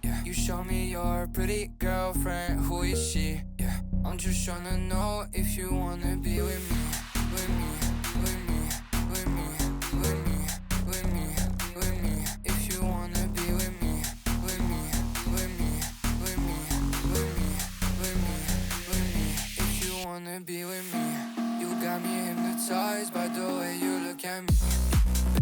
Yeah. You show me your pretty girlfriend, who is she? Yeah. I'm just tryna know if you wanna be with me, with me, with me, with me, with me, with me, with me. If you wanna be with me, with me, with me, with me, with me, with me, with me. If you wanna be with me, you got me hypnotized by the way you look at me.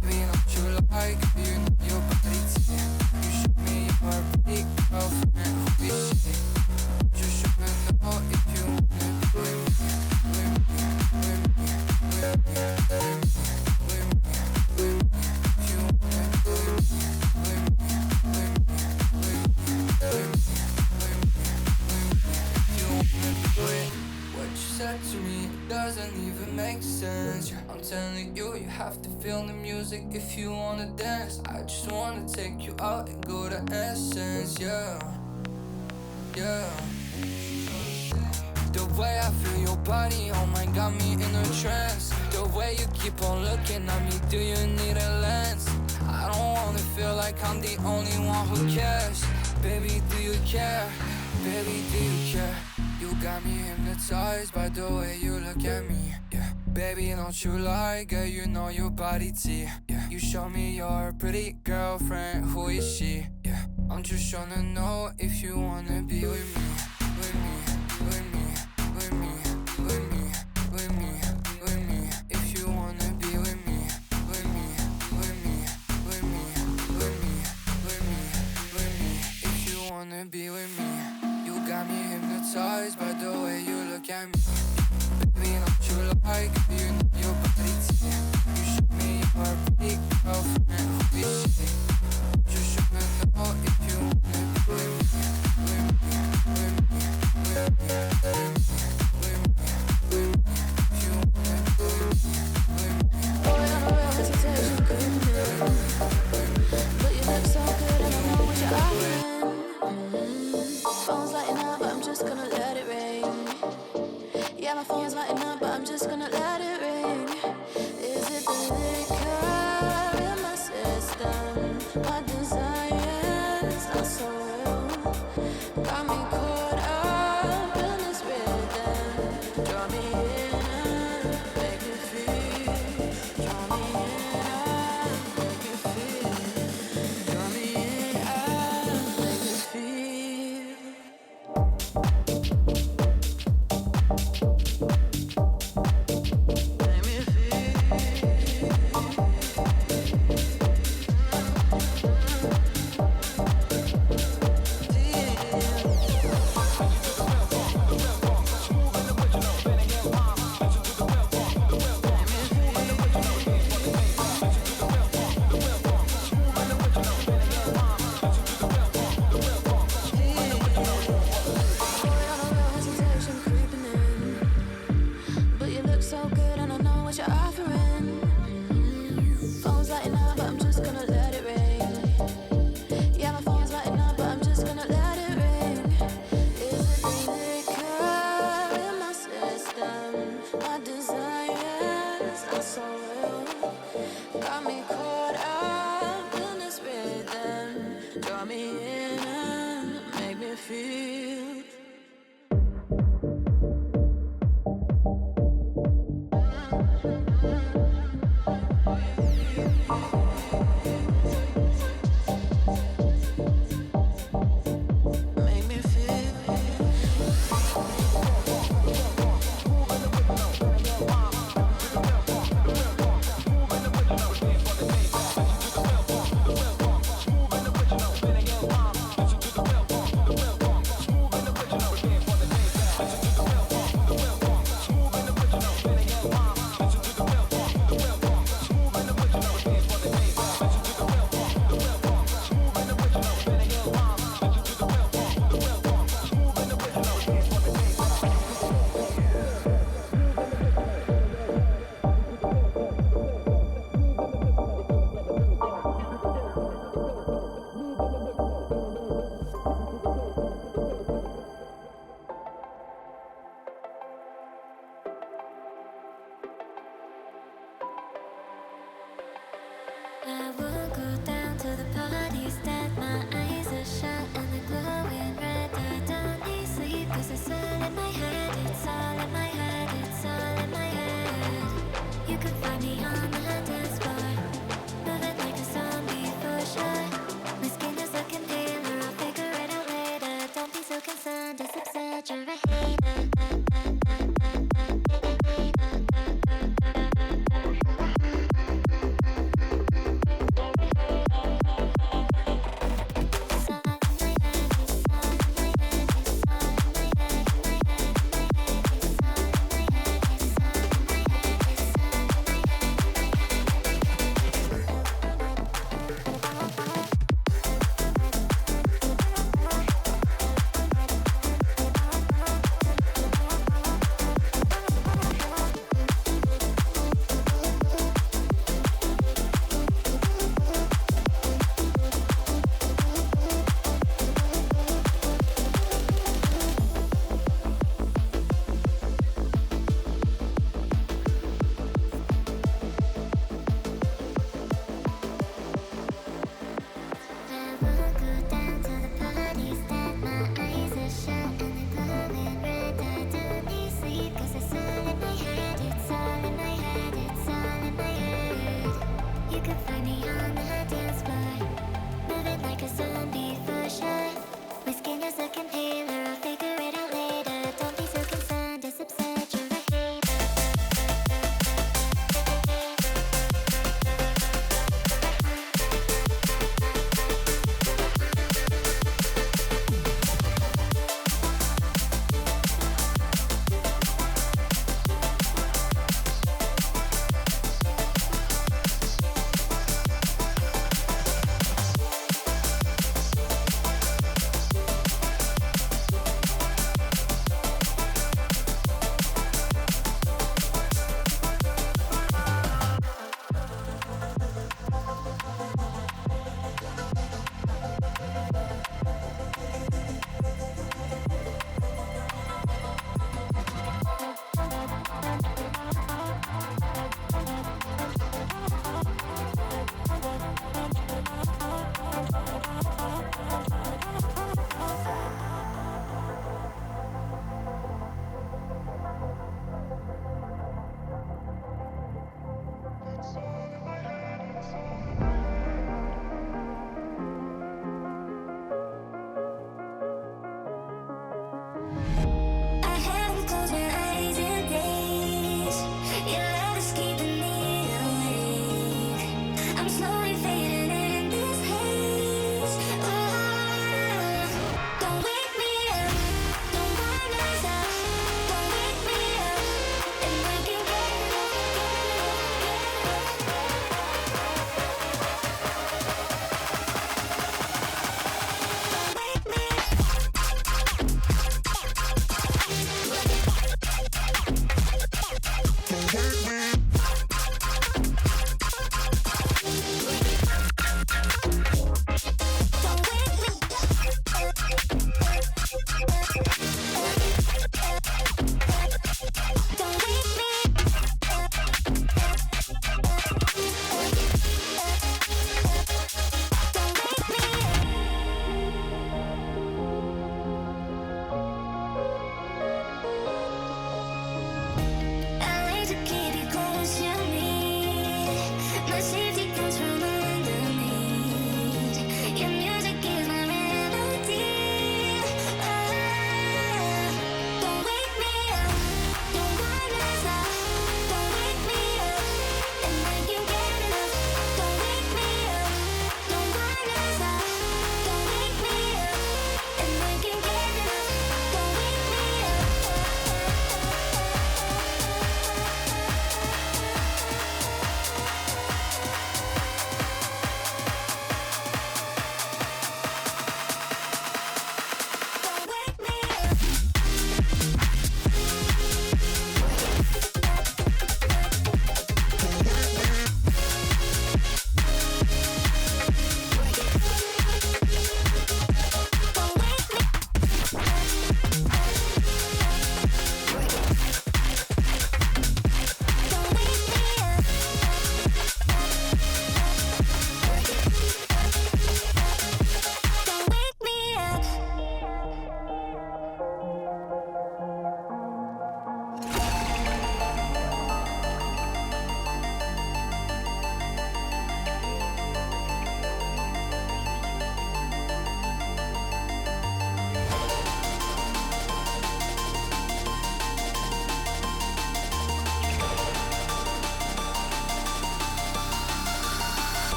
Baby, don't you like you know your body tick? You show me your pretty girlfriend, who is she? Just tryna know if you wanna be with me, with me, with me, with me, with me, with me, with me. If you wanna be with me, with me, with me, with me, with me, with me, with me. If you wanna do it, what you said to me doesn't even make sense. Yeah, I'm telling you, you have to feel the music if you wanna dance. I just wanna take you out and go to essence, yeah, yeah. The way I feel your body, oh my, got me in a trance. The way you keep on looking at me, do you need a lens? I don't wanna feel like I'm the only one who cares. Baby, do you care? Baby, do you care? You got me hypnotized by the way you look at me, yeah. Baby, don't you lie, girl, you know your body tea, yeah. You show me your pretty girlfriend, who is she? Yeah. I'm just tryna know if you wanna be with me, with me, with me, with me, with me, with me, with me. If you wanna be with me, with me, with me, with me, with me, with me, with me. If you wanna be with me, you got me hypnotized by the way you look at me. Baby, don't you like you know your body tick? You show me your pretty girlfriend, who is she? Just tryna know if you wanna be with me, with me, with me, with me, with me, with me, with me. If you wanna be with me, with me. Boy, I know real hesitation creeping in, but you look so good and I know what you're offering. Phone's lighting up, but I'm just gonna let it rain. Yeah, my phone's lighting up, but I'm just gonna let it ring. Is it the liquor in my system? My desires are so real. Got me caught up in this rhythm. Draw me in and make me feel. Draw me in and make me feel. Draw me in and make me feel. I won't go down to the parties that my eyes are shut and they're glowing red. I don't need sleep 'cause it's all in my head.